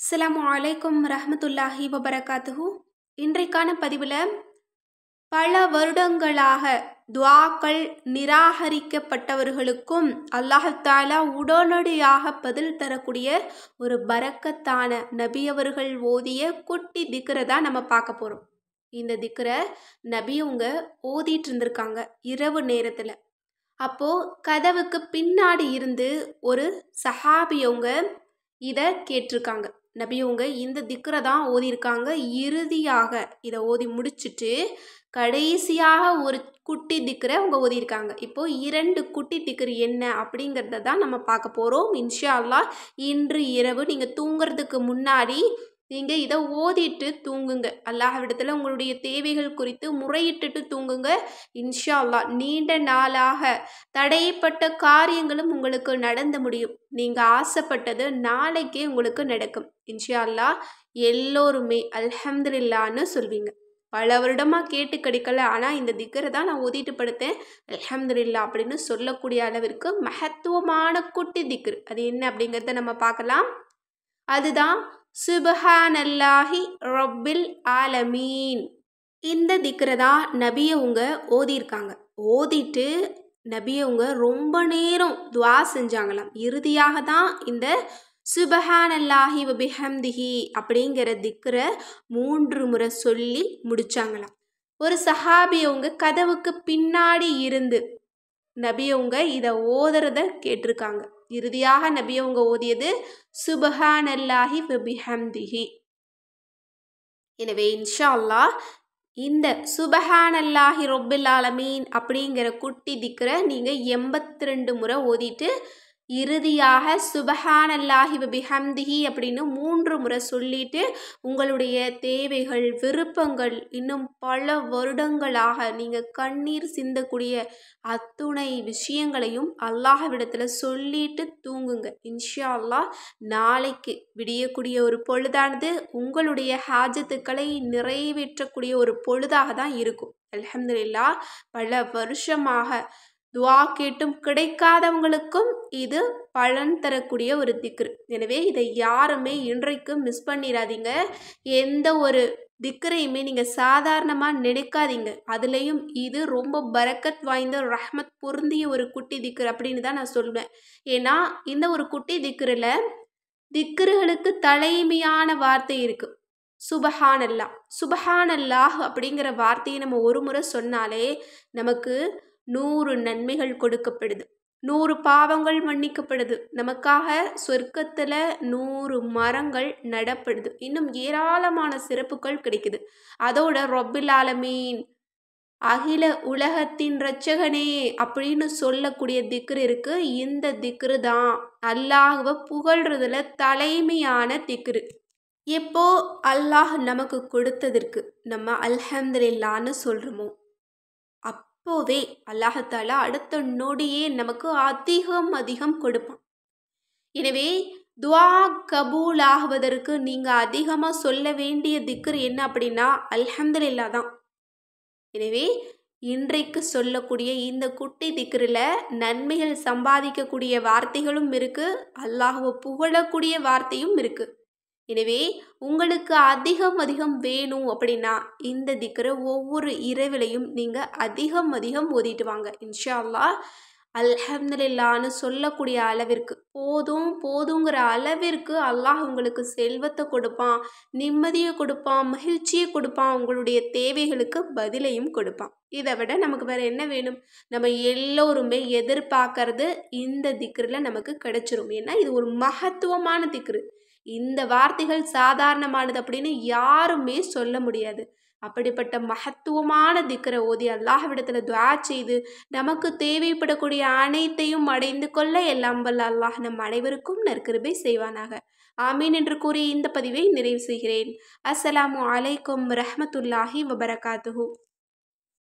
அஸ்ஸலாமு அலைக்கும் ரஹ்மத்துல்லாஹி வபரகாத்துஹு. இன்றைக்கான பதிவில் பல வருடங்களாக துஆக்கள் நிராகரிக்கப்பட்டவர்களுக்கும் அல்லாஹ் தஆலா உடனடியாக பதில் தரக்கூடிய ஒரு பரக்கத்தான நபி அவர்கள் ஓதிய குட்டி திக்ரை தான் நம்ம பார்க்க போகிறோம். இந்த திக்ரை நபியவங்க ஓதிட்டு இருந்திருக்காங்க இரவு நேரத்தில். அப்போது கதவுக்கு பின்னாடி இருந்து ஒரு சஹாபியவங்க இதை கேட்டிருக்காங்க. நபியவங்க இந்த திக்ரை தான் ஓதியிருக்காங்க. இறுதியாக இதை ஓதி முடிச்சுட்டு கடைசியாக ஒரு குட்டி திக்ரை அவங்க ஓதியிருக்காங்க. இப்போது 2 குட்டி திக்ரு என்ன அப்படிங்கிறத தான் நம்ம பார்க்க போகிறோம். இன்ஷா அல்லாஹ் இன்று இரவு நீங்கள் தூங்குறதுக்கு முன்னாடி நீங்கள் இதை ஓதிட்டு தூங்குங்க. அல்லாஹ்விடத்தில் உங்களுடைய தேவைகள் குறித்து முறையிட்டுட்டு தூங்குங்க. இன்ஷா அல்லாஹ் நீண்ட நாளாக தடைப்பட்ட காரியங்களும் உங்களுக்கு நடந்து முடியும். நீங்கள் ஆசைப்பட்டது நாளைக்கே உங்களுக்கு நடக்கும். இன்ஷா அல்லாஹ் எல்லோருமே அல்ஹம்துலில்லாஹ்னு சொல்வீங்க. பல வருடமாக கேட்டு கிடைக்கல, ஆனால் இந்த திக்ரை தான் நான் ஓதிட்டு படுத்தேன், அல்ஹம்துலில்லாஹ் அப்படின்னு சொல்லக்கூடிய அளவிற்கு மகத்துவமான குட்டி திக்ரு. அது என்ன அப்படிங்கிறத நம்ம பார்க்கலாம். அதுதான் சுப்ஹானல்லாஹி ரப்பில் ஆலமீன். இந்த திக்ரை தான் நபியவங்க ஓதியிருக்காங்க. ஓதிட்டு நபியவங்க ரொம்ப நேரம் துஆ செஞ்சாங்களாம். இறுதியாக தான் இந்த சுப்ஹானல்லாஹி வபிஹம்திஹி அப்படிங்கிற திக்ரை 3 முறை சொல்லி முடிச்சாங்களாம். ஒரு சஹாபியவங்க கதவுக்கு பின்னாடி இருந்து நபியவங்க இதை ஓதுறத கேட்டிருக்காங்க. இறுதியாக நபியவங்க ஓதியது சுப்ஹானல்லாஹி வபிஹம்திஹி. எனவே இன்ஷா அல்லாஹ் இந்த சுப்ஹானல்லாஹி ரப்பில் ஆலமீன் அப்படிங்கிற குட்டி திக்ரை நீங்கள் 82 முறை ஓதிட்டு இறுதியாக சுப்ஹானல்லாஹி வபிஹம்திஹி அப்படின்னு 3 முறை சொல்லிட்டு உங்களுடைய தேவைகள், விருப்பங்கள், இன்னும் பல வருடங்களாக நீங்கள் கண்ணீர் சிந்தக்கூடிய அத்துணை விஷயங்களையும் அல்லாஹ்விடத்தில் சொல்லிட்டு தூங்குங்க. இன்ஷா அல்லாஹ் நாளைக்கு விடியக்கூடிய ஒரு பொழுதானது உங்களுடைய ஹாஜத்துக்களை நிறைவேற்றக்கூடிய ஒரு பொழுதாக தான் இருக்கும். அல்ஹம்துலில்லாஹ் பல வருஷமாக துஆ கேட்டும் கிடைக்காதவங்களுக்கும் இது பலன் தரக்கூடிய ஒரு திக்ரு. எனவே இதை யாருமே இன்றைக்கு மிஸ் பண்ணிடாதீங்க. எந்த ஒரு திக்ரையுமே நீங்கள் சாதாரணமாக நினைக்காதீங்க. அதுலேயும் இது ரொம்ப பரக்கத் வாய்ந்த ரஹ்மத் பொருந்திய ஒரு குட்டி திக்ரு அப்படின்னு தான் நான் சொல்வேன். ஏன்னா இந்த ஒரு குட்டி திக்ரில் திக்ருகளுக்கு தலைமையான வார்த்தை இருக்குது, சுப்ஹானல்லாஹ். சுப்ஹானல்லாஹ் அப்படிங்கிற வார்த்தையை நம்ம ஒரு முறை சொன்னாலே நமக்கு 100 நன்மைகள் கொடுக்கப்படுது, 100 பாவங்கள் மன்னிக்கப்படுது, நமக்காக சொர்க்கத்தில் 100 மரங்கள் நடப்படுது, இன்னும் ஏராளமான சிறப்புகள் கிடைக்குது. அதோட ரப்பில் ஆலமீன், அகில உலகத்தின் இரட்சகனே அப்படின்னு சொல்லக்கூடிய திக்ரு இருக்கு. இந்த திக்ரு தான் அல்லாஹ்வை புகழ்றதுல தலைமையான திக்ரு. எப்போ அல்லாஹ் நமக்கு கொடுத்ததற்கு நம்ம அல்ஹம்துலில்லாஹ்னு சொல்கிறோமோ அப்போவே அல்லாஹ் தஆலா அடுத்த நொடியே நமக்கு அதிகம் கொடுப்பான். எனவே துஆ கபூல் ஆகுவதற்கு நீங்கள் அதிகமாக சொல்ல வேண்டிய திக்ரு என்ன அப்படின்னா அல்ஹம்துலில்லாஹ் தான். எனவே இன்றைக்கு சொல்லக்கூடிய இந்த குட்டி திக்ரில் நன்மைகள் சம்பாதிக்கக்கூடிய வார்த்தைகளும் இருக்குது, அல்லாஹ்வை புகழக்கூடிய வார்த்தையும் இருக்குது. எனவே உங்களுக்கு அதிகம் வேணும் அப்படின்னா இந்த திக்ரை ஒவ்வொரு இரவிலையும் நீங்கள் அதிகம் ஓதிட்டு வாங்க. இன்ஷா அல்லாஹ் அல்ஹம்துலில்லாஹ்னு சொல்லக்கூடிய அளவிற்கு போதுங்கிற அளவிற்கு அல்லாஹ் உங்களுக்கு செல்வத்தை கொடுப்பான், நிம்மதியை கொடுப்பான், மகிழ்ச்சியை கொடுப்பான், உங்களுடைய தேவைகளுக்கு பதிலையும் கொடுப்பான். இதை விட நமக்கு வேறு என்ன வேணும்? நம்ம எல்லோருமே எதிர்பார்க்கறது இந்த திக்ரில் நமக்கு கிடைச்சிரும். ஏன்னா இது ஒரு மகத்துவமான திக்ரு. இந்த வார்த்தைகள் சாதாரணமானது அப்படின்னு யாருமே சொல்ல முடியாது. அப்படிப்பட்ட மகத்துவமான திக்ரை ஓதி அல்லாஹ்விடத்தில் துஆ செய்து நமக்கு தேவைப்படக்கூடிய அனைத்தையும் அடைந்து கொள்ள எல்லாம் வல்ல அல்லாஹ் நம் அனைவருக்கும் நற்கிருபை செய்வானாக. ஆமீன் என்று கூறி இந்த பதிவை நிறைவு செய்கிறேன். அஸ்ஸலாமு அலைக்கும் ரஹ்மத்துல்லாஹி வபரகாத்துஹு.